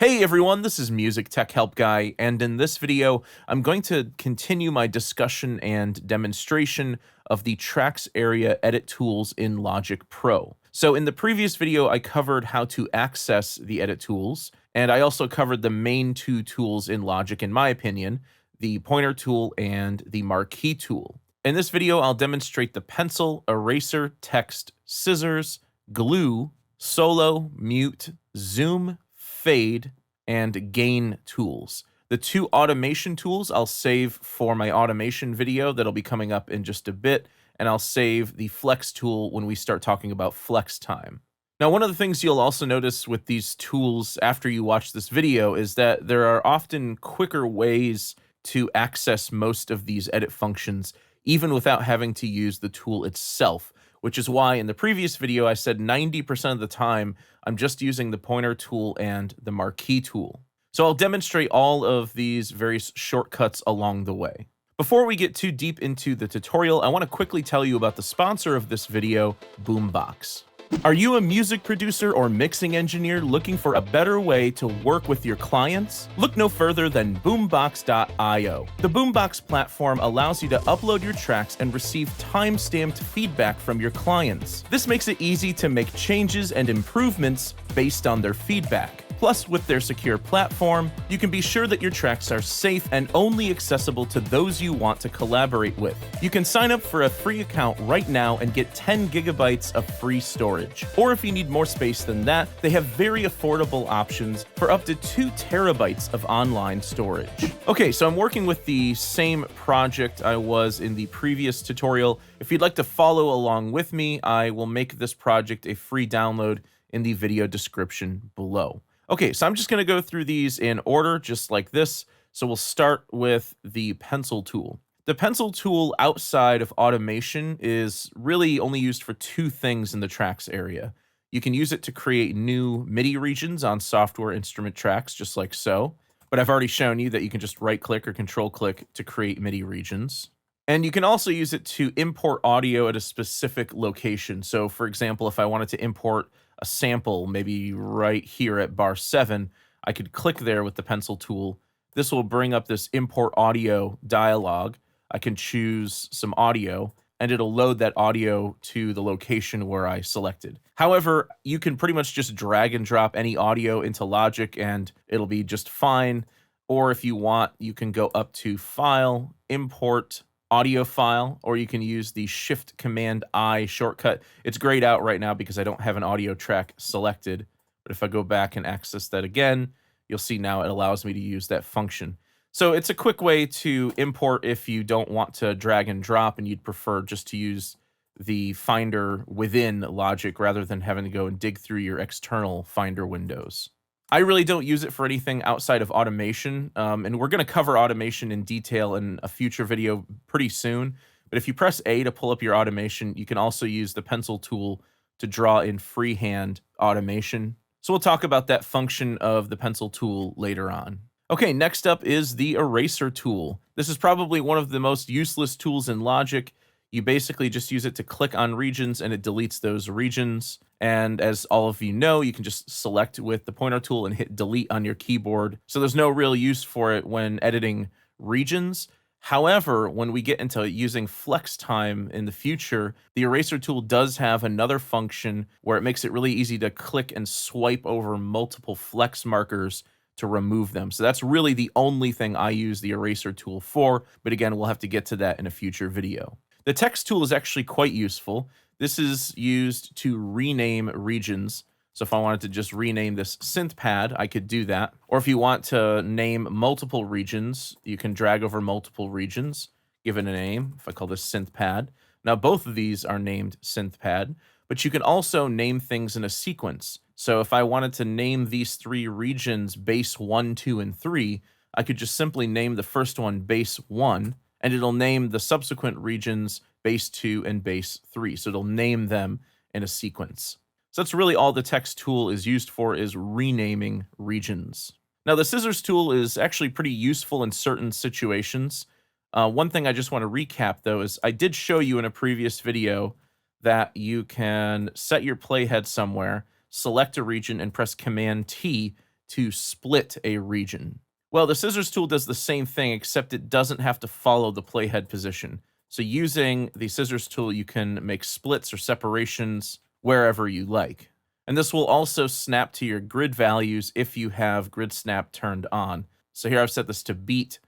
Hey everyone, this is Music Tech Help Guy, and in this video, I'm going to continue my discussion and demonstration of the tracks area edit tools in Logic Pro. So in the previous video, I covered how to access the edit tools, and I also covered the main two tools in Logic, in my opinion, the pointer tool and the marquee tool. In this video, I'll demonstrate the pencil, eraser, text, scissors, glue, solo, mute, zoom, fade, and gain tools. The two automation tools I'll save for my automation video that'll be coming up in just a bit, and I'll save the flex tool when we start talking about flex time. Now, one of the things you'll also notice with these tools after you watch this video is that there are often quicker ways to access most of these edit functions, even without having to use the tool itself, which is why in the previous video I said 90% of the time I'm just using the pointer tool and the marquee tool. So I'll demonstrate all of these various shortcuts along the way. Before we get too deep into the tutorial, I want to quickly tell you about the sponsor of this video, Boombox. Are you a music producer or mixing engineer looking for a better way to work with your clients? Look no further than Boombox.io. The Boombox platform allows you to upload your tracks and receive time-stamped feedback from your clients. This makes it easy to make changes and improvements based on their feedback. Plus, with their secure platform, you can be sure that your tracks are safe and only accessible to those you want to collaborate with. You can sign up for a free account right now and get 10 gigabytes of free storage. Or if you need more space than that, they have very affordable options for up to 2 terabytes of online storage. Okay, so I'm working with the same project I was in the previous tutorial. If you'd like to follow along with me, I will make this project a free download in the video description below. Okay, so I'm just going to go through these in order, just like this. So we'll start with the pencil tool. The pencil tool outside of automation is really only used for 2 things in the tracks area. You can use it to create new MIDI regions on software instrument tracks, just like so. But I've already shown you that you can just right-click or control-click to create MIDI regions. And you can also use it to import audio at a specific location. So for example, if I wanted to import a sample, maybe right here at bar 7, I could click there with the pencil tool. This will bring up this import audio dialog. I can choose some audio, and it'll load that audio to the location where I selected. However, you can pretty much just drag and drop any audio into Logic, and it'll be just fine. Or if you want, you can go up to File, Import, Audio File, or you can use the Shift-Command-I shortcut. It's grayed out right now because I don't have an audio track selected, but if I go back and access that again, you'll see now it allows me to use that function. So it's a quick way to import if you don't want to drag and drop and you'd prefer just to use the Finder within Logic rather than having to go and dig through your external Finder windows. I really don't use it for anything outside of automation, and we're going to cover automation in detail in a future video pretty soon. But if you press A to pull up your automation, you can also use the pencil tool to draw in freehand automation. So we'll talk about that function of the pencil tool later on. Okay, next up is the eraser tool. This is probably one of the most useless tools in Logic. You basically just use it to click on regions and it deletes those regions. And as all of you know, you can just select with the pointer tool and hit delete on your keyboard. So there's no real use for it when editing regions. However, when we get into using flex time in the future, the eraser tool does have another function where it makes it really easy to click and swipe over multiple flex markers to remove them. So that's really the only thing I use the eraser tool for. But again, we'll have to get to that in a future video. The text tool is actually quite useful. This is used to rename regions. So if I wanted to just rename this synth pad, I could do that. Or if you want to name multiple regions, you can drag over multiple regions, give it a name. If I call this synth pad. Now both of these are named synth pad, but you can also name things in a sequence. So if I wanted to name these 3 regions base 1, 2, and 3, I could just simply name the first one base 1, and it'll name the subsequent regions base 2 and base 3. So it'll name them in a sequence. So that's really all the text tool is used for, is renaming regions. Now the scissors tool is actually pretty useful in certain situations. One thing I just want to recap though is I did show you in a previous video that you can set your playhead somewhere, select a region, and press Command T to split a region? Well, the scissors tool does the same thing, except it doesn't have to follow the playhead position. So using the scissors tool, you can make splits or separations wherever you like. And this will also snap to your grid values if you have grid snap turned on. So here I've set this to beat.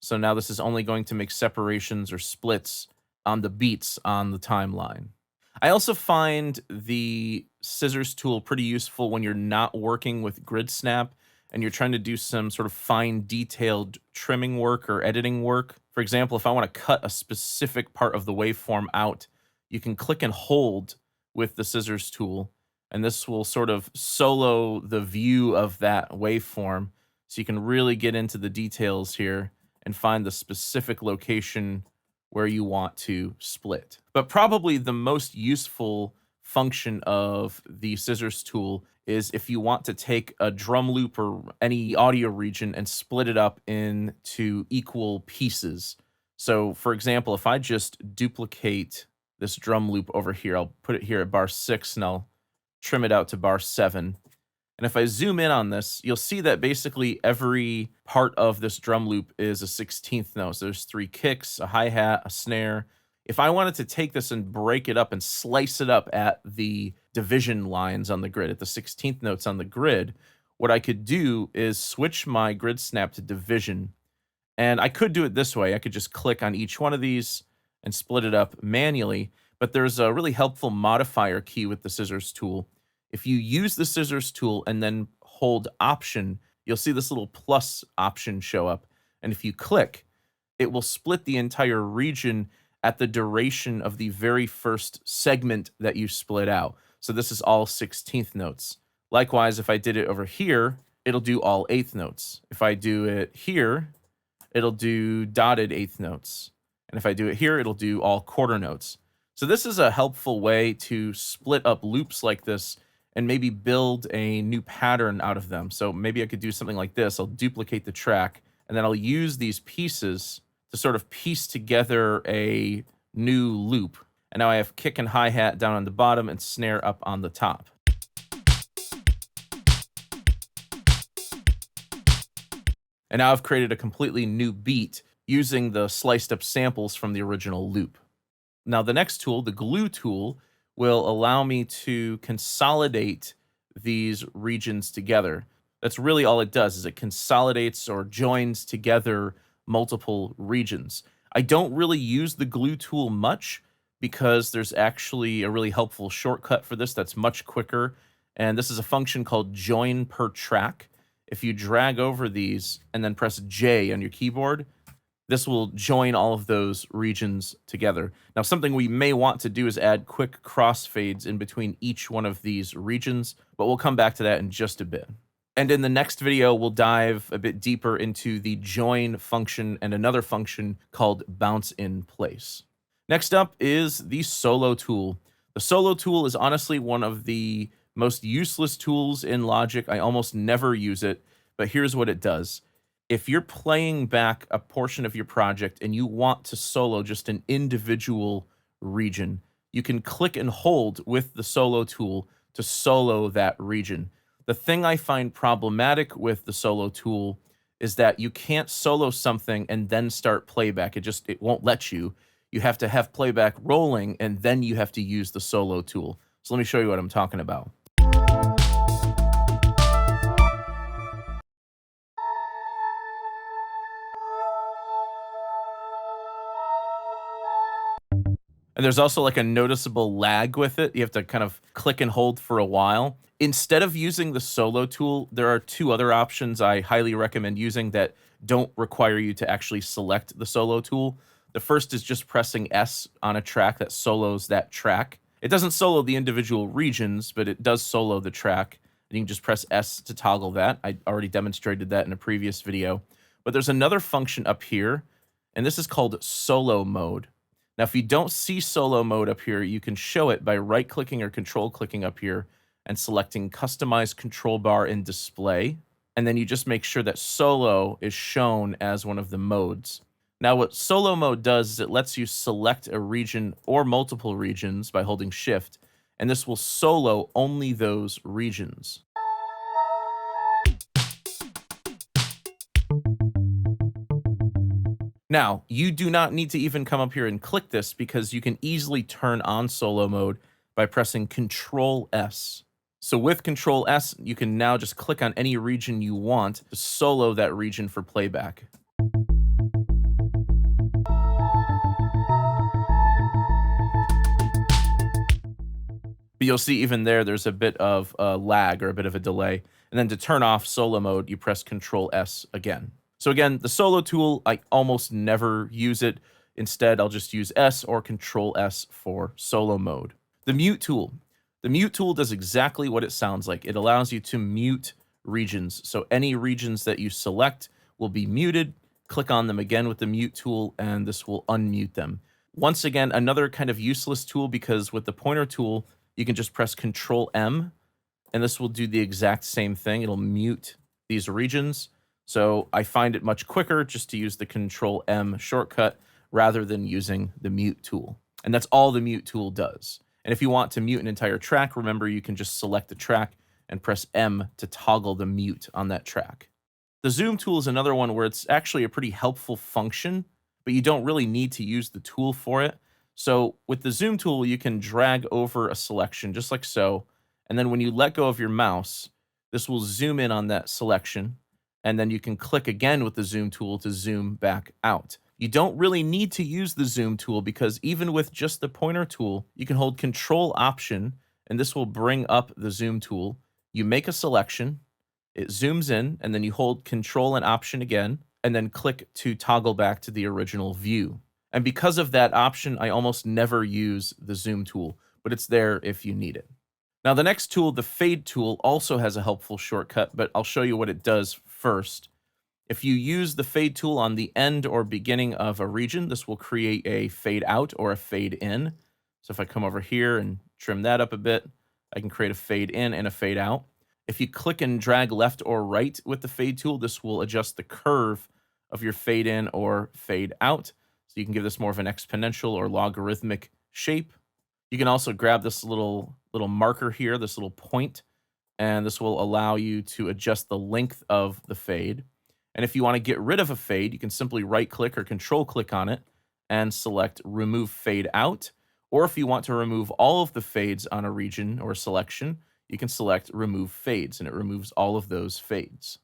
So now this is only going to make separations or splits on the beats on the timeline. I also find the scissors tool pretty useful when you're not working with grid snap and you're trying to do some sort of fine detailed trimming work or editing work. For example, if I want to cut a specific part of the waveform out, you can click and hold with the scissors tool, and this will sort of solo the view of that waveform, so you can really get into the details here and find the specific location where you want to split. But probably the most useful function of the scissors tool is if you want to take a drum loop or any audio region and split it up into equal pieces. So for example, if I just duplicate this drum loop over here, I'll put it here at bar 6 and I'll trim it out to bar 7. And if I zoom in on this, you'll see that basically every part of this drum loop is a 16th note. So there's 3 kicks, a hi-hat, a snare. If I wanted to take this and break it up and slice it up at the division lines on the grid, at the 16th notes on the grid, what I could do is switch my grid snap to division. And I could do it this way. I could just click on each one of these and split it up manually. But there's a really helpful modifier key with the scissors tool. If you use the scissors tool and then hold Option, you'll see this little plus option show up. And if you click, it will split the entire region at the duration of the very first segment that you split out. So this is all 16th notes. Likewise, if I did it over here, it'll do all 8th notes. If I do it here, it'll do dotted 8th notes. And if I do it here, it'll do all quarter notes. So this is a helpful way to split up loops like this and maybe build a new pattern out of them. So maybe I could do something like this. I'll duplicate the track, and then I'll use these pieces to sort of piece together a new loop. And now I have kick and hi-hat down on the bottom and snare up on the top. And now I've created a completely new beat using the sliced up samples from the original loop. Now the next tool, the glue tool, will allow me to consolidate these regions together. That's really all it does, is it consolidates or joins together multiple regions. I don't really use the glue tool much because there's actually a really helpful shortcut for this that's much quicker. And this is a function called join per track. If you drag over these and then press J on your keyboard, this will join all of those regions together. Now, something we may want to do is add quick crossfades in between each one of these regions, but we'll come back to that in just a bit. And in the next video, we'll dive a bit deeper into the join function and another function called bounce in place. Next up is the solo tool. The solo tool is honestly one of the most useless tools in Logic. I almost never use it, but here's what it does. If you're playing back a portion of your project and you want to solo just an individual region, you can click and hold with the solo tool to solo that region. The thing I find problematic with the solo tool is that you can't solo something and then start playback. It won't let you. You have to have playback rolling, and then you have to use the solo tool. So let me show you what I'm talking about. And there's also like a noticeable lag with it. You have to kind of click and hold for a while. Instead of using the solo tool, there are 2 other options I highly recommend using that don't require you to actually select the solo tool. The first is just pressing S on a track that solos that track. It doesn't solo the individual regions, but it does solo the track. And you can just press S to toggle that. I already demonstrated that in a previous video. But there's another function up here, and this is called solo mode. Now, if you don't see solo mode up here, you can show it by right-clicking or control-clicking up here and selecting Customize Control Bar in Display. And then you just make sure that solo is shown as one of the modes. Now, what solo mode does is it lets you select a region or multiple regions by holding Shift, and this will solo only those regions. Now, you do not need to even come up here and click this because you can easily turn on solo mode by pressing Control S. So with Control S, you can now just click on any region you want to solo that region for playback. But you'll see even there's a bit of a lag or a bit of a delay. And then to turn off solo mode, you press Control S again. So again, the solo tool, I almost never use it. Instead, I'll just use S or Control S for solo mode. The mute tool. The mute tool does exactly what it sounds like. It allows you to mute regions. So any regions that you select will be muted. Click on them again with the mute tool, and this will unmute them. Once again, another kind of useless tool, because with the pointer tool, you can just press Control M, and this will do the exact same thing. It'll mute these regions. So I find it much quicker just to use the Control M shortcut rather than using the mute tool. And that's all the mute tool does. And if you want to mute an entire track, remember you can just select the track and press M to toggle the mute on that track. The zoom tool is another one where it's actually a pretty helpful function, but you don't really need to use the tool for it. So with the zoom tool, you can drag over a selection just like so. And then when you let go of your mouse, this will zoom in on that selection. And then you can click again with the zoom tool to zoom back out. You don't really need to use the zoom tool because even with just the pointer tool, you can hold Control Option, and this will bring up the zoom tool. You make a selection, it zooms in, and then you hold Control and Option again, and then click to toggle back to the original view. And because of that option, I almost never use the zoom tool, but it's there if you need it. Now, the next tool, the fade tool, also has a helpful shortcut, but I'll show you what it does first. If you use the fade tool on the end or beginning of a region, this will create a fade out or a fade in. So if I come over here and trim that up a bit, I can create a fade in and a fade out. If you click and drag left or right with the fade tool, this will adjust the curve of your fade in or fade out. So you can give this more of an exponential or logarithmic shape. You can also grab this little marker here, this little point, and this will allow you to adjust the length of the fade. And if you want to get rid of a fade, you can simply right-click or control-click on it and select Remove Fade Out. Or if you want to remove all of the fades on a region or selection, you can select Remove Fades, and it removes all of those fades.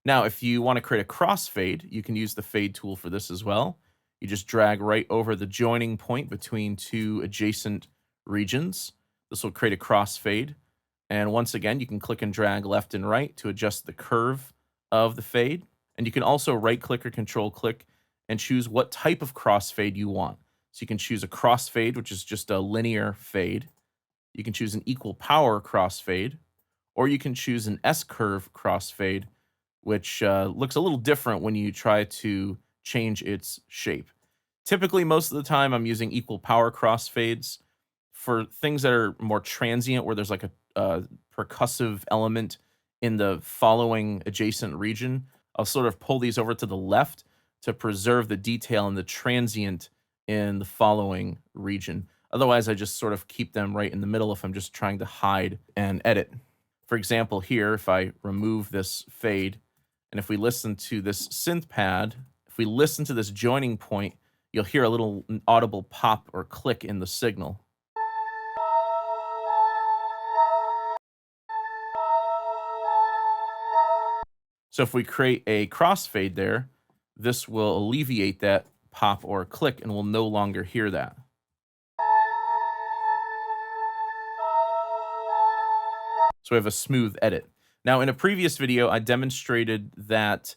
Now, if you want to create a crossfade, you can use the fade tool for this as well. You just drag right over the joining point between two adjacent regions. This will create a crossfade. And once again, you can click and drag left and right to adjust the curve of the fade. And you can also right-click or control-click and choose what type of crossfade you want. So you can choose a crossfade, which is just a linear fade. You can choose an equal power crossfade, or you can choose an S-curve crossfade, which looks a little different when you try to change its shape. Typically, most of the time, I'm using equal power crossfades. For things that are more transient, where there's like a percussive element in the following adjacent region, I'll sort of pull these over to the left to preserve the detail and the transient in the following region. Otherwise, I just sort of keep them right in the middle if I'm just trying to hide and edit. For example, here, if I remove this fade, and if we listen to this synth pad, if we listen to this joining point, you'll hear a little audible pop or click in the signal. So if we create a crossfade there, this will alleviate that pop or click and we'll no longer hear that. So we have a smooth edit. Now, in a previous video, I demonstrated that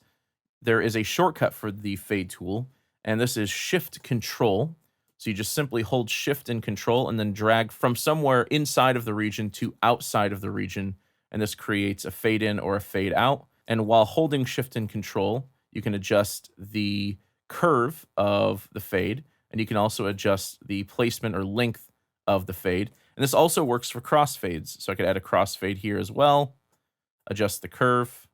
there is a shortcut for the fade tool, and this is Shift Control. So you just simply hold Shift and Control and then drag from somewhere inside of the region to outside of the region, and this creates a fade in or a fade out. And while holding Shift and Control, you can adjust the curve of the fade, and you can also adjust the placement or length of the fade. And this also works for crossfades. So I could add a crossfade here as well, adjust the curve,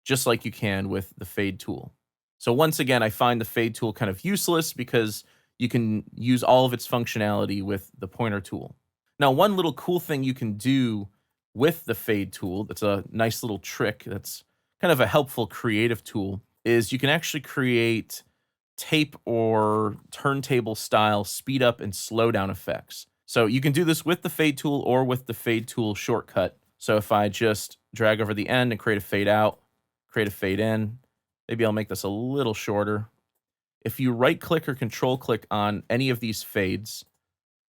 just like you can with the fade tool. So once again, I find the fade tool kind of useless because you can use all of its functionality with the pointer tool. Now, one little cool thing you can do with the fade tool, that's a nice little trick, that's kind of a helpful creative tool, is you can actually create tape or turntable style speed up and slow down effects. So you can do this with the fade tool or with the fade tool shortcut. So if I just drag over the end and create a fade out, create a fade in, maybe I'll make this a little shorter. If you right click or control click on any of these fades,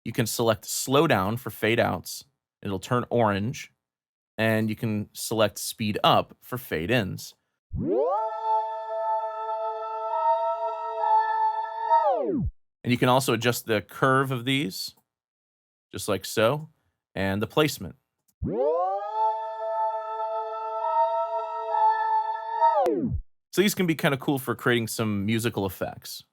you can select slow down for fade outs. It'll turn orange, and you can select speed up for fade ins. And you can also adjust the curve of these, just like so, and the placement. So these can be kind of cool for creating some musical effects.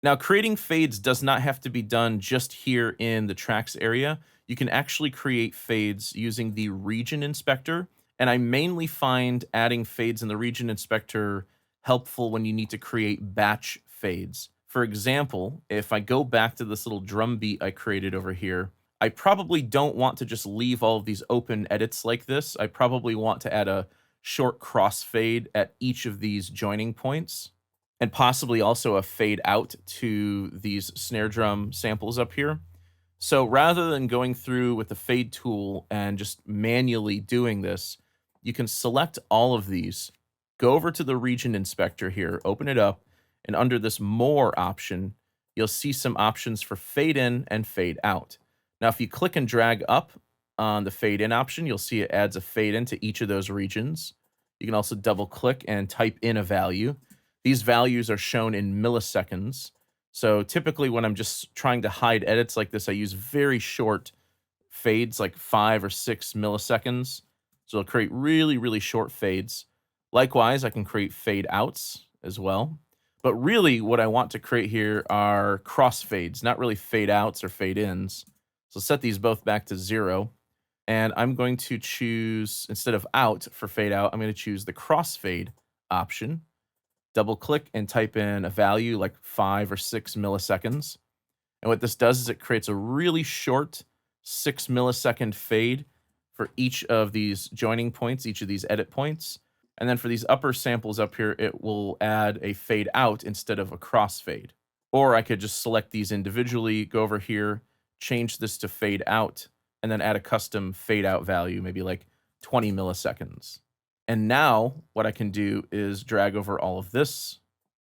Now, creating fades does not have to be done just here in the tracks area. You can actually create fades using the region inspector. And I mainly find adding fades in the region inspector helpful when you need to create batch fades. For example, if I go back to this little drum beat I created over here, I probably don't want to just leave all of these open edits like this. I probably want to add a short crossfade at each of these joining points, and possibly also a fade out to these snare drum samples up here. So rather than going through with the fade tool and just manually doing this, you can select all of these, go over to the region inspector here, open it up, and under this more option, you'll see some options for fade in and fade out. Now, if you click and drag up on the fade in option, you'll see it adds a fade into each of those regions. You can also double click and type in a value. These values are shown in milliseconds. So typically when I'm just trying to hide edits like this, I use very short fades, like 5 or 6 milliseconds. So it'll create really, really short fades. Likewise, I can create fade outs as well. But really what I want to create here are crossfades, not really fade outs or fade ins. So set these both back to 0. And I'm going to choose, instead of out for fade out, I'm going to choose the crossfade option. Double click and type in a value like 5 or 6 milliseconds. And what this does is it creates a really short 6 millisecond fade for each of these joining points, each of these edit points. And then for these upper samples up here, it will add a fade out instead of a crossfade. Or I could just select these individually, go over here, change this to fade out, and then add a custom fade out value, maybe like 20 milliseconds. And now what I can do is drag over all of this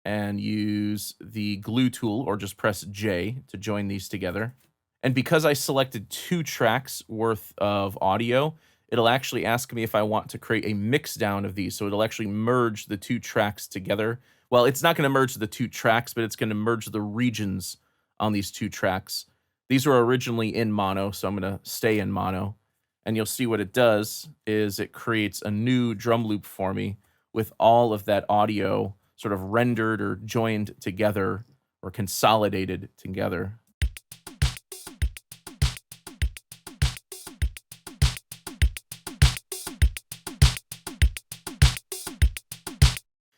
and use the glue tool, or just press J to join these together. And because I selected 2 tracks worth of audio, it'll actually ask me if I want to create a mix down of these. So it'll actually merge the 2 tracks together. Well, it's not going to merge the 2 tracks, but it's going to merge the regions on these 2 tracks. These were originally in mono, so I'm going to stay in mono. And you'll see what it does is it creates a new drum loop for me with all of that audio sort of rendered or joined together or consolidated together.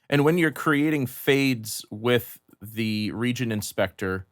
And when you're creating fades with the region inspector,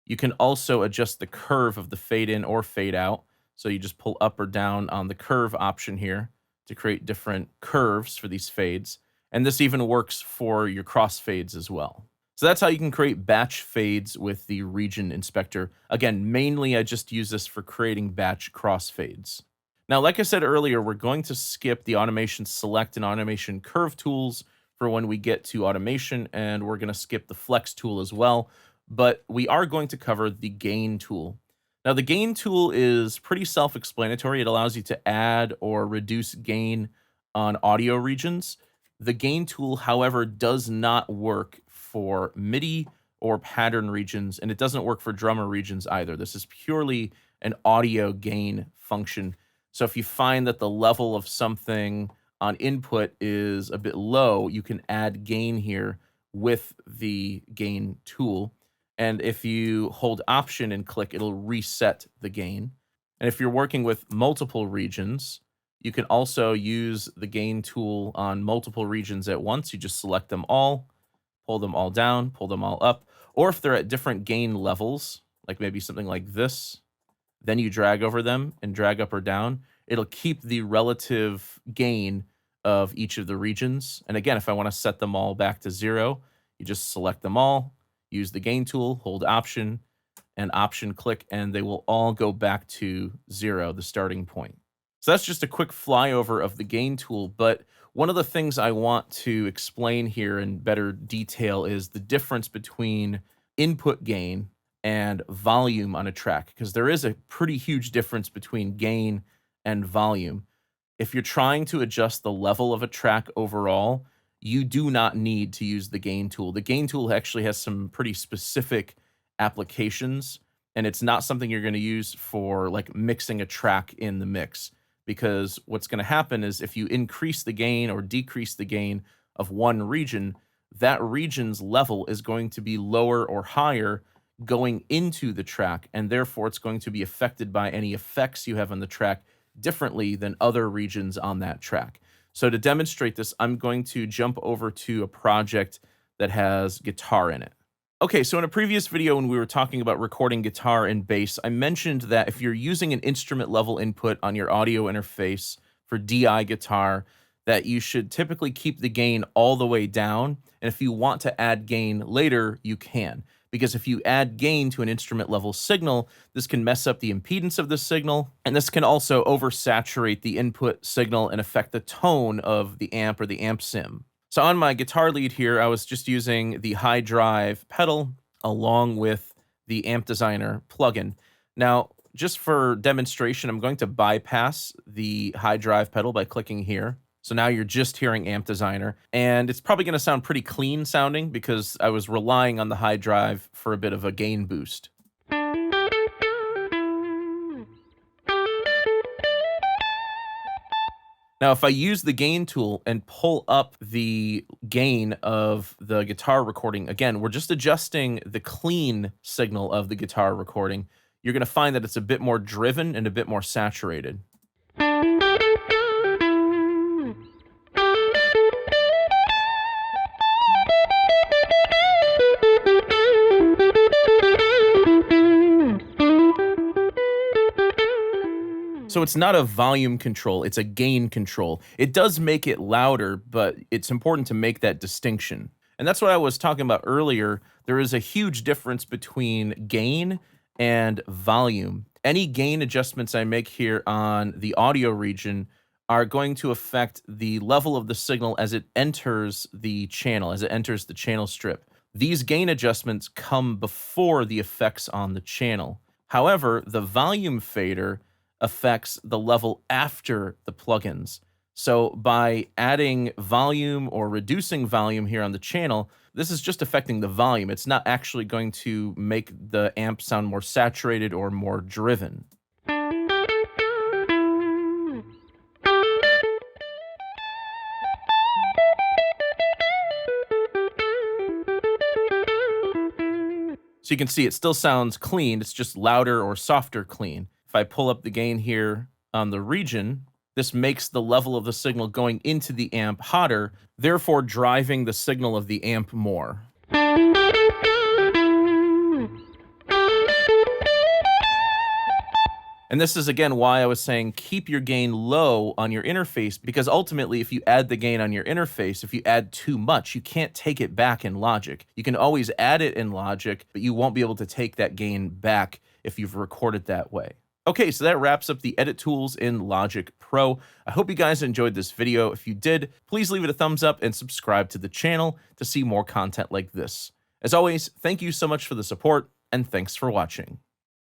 you can also adjust the curve of the fade in or fade out. So you just pull up or down on the curve option here to create different curves for these fades. And this even works for your crossfades as well. So that's how you can create batch fades with the region inspector. Again, mainly I just use this for creating batch crossfades. Now, like I said earlier, we're going to skip the automation select and automation curve tools for when we get to automation, and we're going to skip the flex tool as well. But we are going to cover the gain tool. Now, the gain tool is pretty self-explanatory. It allows you to add or reduce gain on audio regions. The gain tool, however, does not work for MIDI or pattern regions, and it doesn't work for drummer regions either. This is purely an audio gain function. So if you find that the level of something on input is a bit low, you can add gain here with the gain tool. And if you hold option and click, it'll reset the gain. And if you're working with multiple regions, you can also use the gain tool on multiple regions at once. You just select them all, pull them all down, pull them all up. Or if they're at different gain levels, like maybe something like this, then you drag over them and drag up or down, it'll keep the relative gain of each of the regions. And again, if I want to set them all back to 0, you just select them all, use the gain tool, hold Option, and Option click, and they will all go back to 0, the starting point. So that's just a quick flyover of the gain tool, but one of the things I want to explain here in better detail is the difference between input gain and volume on a track, because there is a pretty huge difference between gain and volume. If you're trying to adjust the level of a track overall, you do not need to use the gain tool. The gain tool actually has some pretty specific applications, and it's not something you're going to use for like mixing a track in the mix, because what's going to happen is if you increase the gain or decrease the gain of one region, that region's level is going to be lower or higher going into the track, and therefore it's going to be affected by any effects you have on the track differently than other regions on that track. So to demonstrate this, I'm going to jump over to a project that has guitar in it. Okay, so in a previous video when we were talking about recording guitar and bass, I mentioned that if you're using an instrument level input on your audio interface for DI guitar, that you should typically keep the gain all the way down, and if you want to add gain later, you can. Because if you add gain to an instrument level signal, this can mess up the impedance of the signal, and this can also oversaturate the input signal and affect the tone of the amp or the amp sim. So on my guitar lead here, I was just using the high drive pedal along with the Amp Designer plugin. Now, just for demonstration, I'm going to bypass the high drive pedal by clicking here. So now you're just hearing Amp Designer, and it's probably going to sound pretty clean sounding because I was relying on the high drive for a bit of a gain boost. Now, if I use the gain tool and pull up the gain of the guitar recording, again, we're just adjusting the clean signal of the guitar recording. You're going to find that it's a bit more driven and a bit more saturated. So it's not a volume control, it's a gain control. It does make it louder, but it's important to make that distinction. And that's what I was talking about earlier. There is a huge difference between gain and volume. Any gain adjustments I make here on the audio region are going to affect the level of the signal as it enters the channel, as it enters the channel strip. These gain adjustments come before the effects on the channel. However, the volume fader affects the level after the plugins. So by adding volume or reducing volume here on the channel, this is just affecting the volume. It's not actually going to make the amp sound more saturated or more driven. So you can see it still sounds clean, it's just louder or softer clean. If I pull up the gain here on the region, this makes the level of the signal going into the amp hotter, therefore driving the signal of the amp more. And this is, again, why I was saying keep your gain low on your interface, because ultimately, if you add the gain on your interface, if you add too much, you can't take it back in Logic. You can always add it in Logic, but you won't be able to take that gain back if you've recorded that way. Okay, so that wraps up the edit tools in Logic Pro. I hope you guys enjoyed this video. If you did, please leave it a thumbs up and subscribe to the channel to see more content like this. As always, thank you so much for the support, and thanks for watching.